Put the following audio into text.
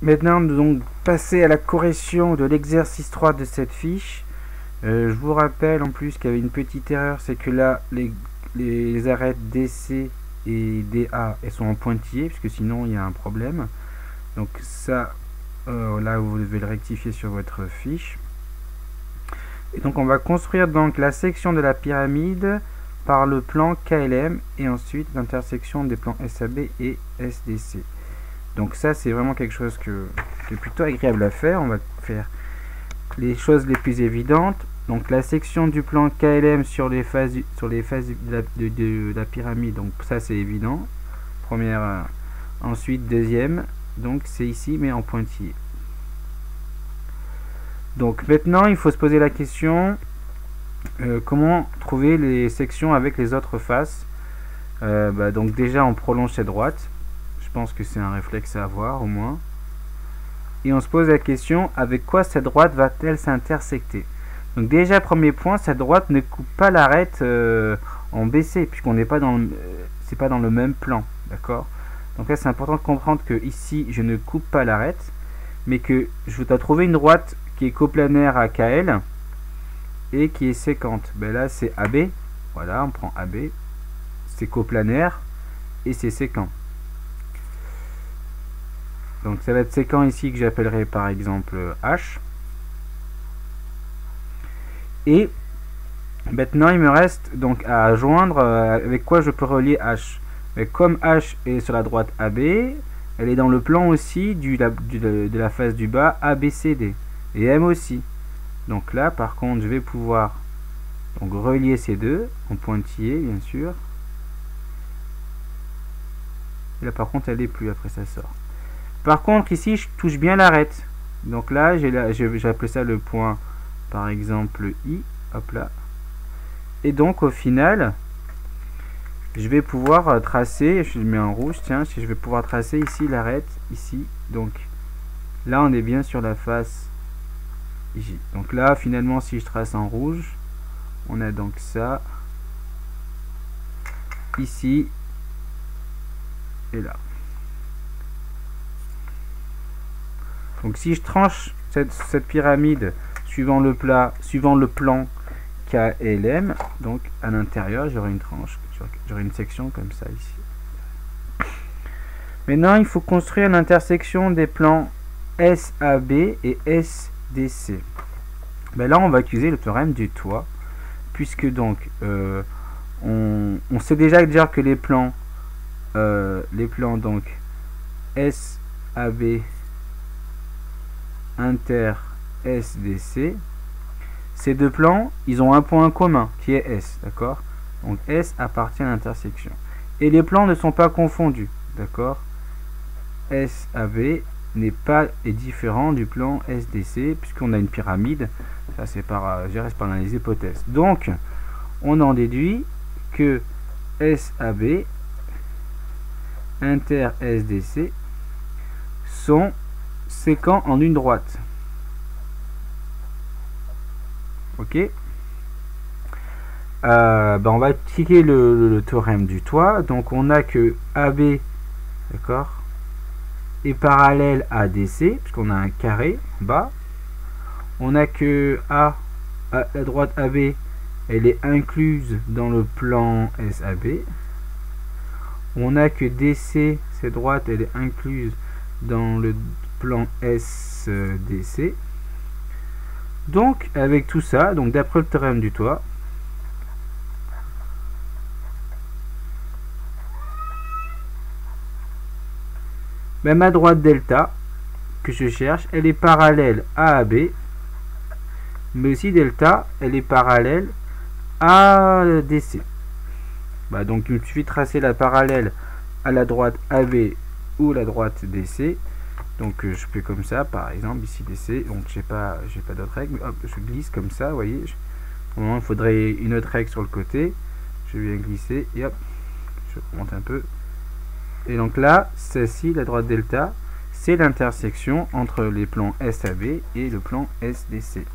maintenant donc passer à la correction de l'exercice 3 de cette fiche. Je vous rappelle en plus qu'il y avait une petite erreur, c'est que là les arêtes DC et DA elles sont en pointillés, puisque sinon il y a un problème. Donc ça, là vous devez le rectifier sur votre fiche. Et donc on va construire donc la section de la pyramide par le plan KLM et ensuite l'intersection des plans SAB et SDC. Donc ça c'est vraiment quelque chose qui est plutôt agréable à faire. On va faire les choses les plus évidentes. Donc la section du plan KLM sur les faces de la pyramide, donc ça c'est évident. Première, ensuite deuxième, donc c'est ici mais en pointillé. Donc maintenant il faut se poser la question comment trouver les sections avec les autres faces. Donc déjà on prolonge cette droite. Je pense que c'est un réflexe à avoir au moins. Et on se pose la question, avec quoi cette droite va-t-elle s'intersecter? Donc déjà premier point, cette droite ne coupe pas l'arête en BC, puisqu'on n'est pas dans c'est pas dans le même plan, d'accord? Donc là c'est important de comprendre que ici je ne coupe pas l'arête, mais que je dois trouver une droite qui est coplanaire à KL et qui est séquente. Là c'est AB, voilà, on prend AB, c'est coplanaire et c'est séquent. Donc ça va être séquent ici que j'appellerai par exemple H. Et maintenant il me reste donc à joindre avec quoi je peux relier H. Mais comme H est sur la droite AB, elle est dans le plan aussi de la face du bas ABCD. Et M aussi. Donc là par contre je vais pouvoir donc relier ces deux en pointillé bien sûr. Et là par contre elle n'est plus, après ça sort. Par contre ici je touche bien l'arête. Donc là j'ai appelé ça le point par exemple I, hop là. Et donc au final je vais pouvoir tracer, je le mets en rouge, tiens, je vais pouvoir tracer ici l'arête, ici. Donc là on est bien sur la face J. Donc là finalement si je trace en rouge, on a donc ça ici et là. Donc si je tranche cette pyramide suivant le plan KLM, donc à l'intérieur j'aurai une tranche, j'aurai une section comme ça ici. Maintenant il faut construire l'intersection des plans SAB et SDC. Là on va utiliser le théorème du toit, puisque donc on sait déjà dire que les plans donc SAB inter SDC, ces deux plans ils ont un point commun qui est S, d'accord? Donc S appartient à l'intersection et les plans ne sont pas confondus, d'accord? SAB n'est pas différent du plan SDC puisqu'on a une pyramide. Ça c'est par les hypothèses. Donc on en déduit que SAB inter SDC sont séquents en une droite. Ok. On va appliquer le théorème du toit. Donc on a que AB, d'accord, est parallèle à DC puisqu'on a un carré en bas. On a que la droite AB elle est incluse dans le plan SAB. On a que DC, cette droite elle est incluse dans le plan SDC. Donc avec tout ça, donc d'après le théorème du toit, ma droite delta que je cherche, elle est parallèle à AB, mais aussi delta, elle est parallèle à DC. Donc il me suffit de tracer la parallèle à la droite AB ou la droite DC. Donc je fais comme ça, par exemple ici DC, donc j'ai pas d'autre règle, hop, je glisse comme ça, vous voyez. Au moment il faudrait une autre règle sur le côté, je viens glisser et hop, je remonte un peu. Et donc là, celle-ci, la droite delta, c'est l'intersection entre les plans SAB et le plan SDC.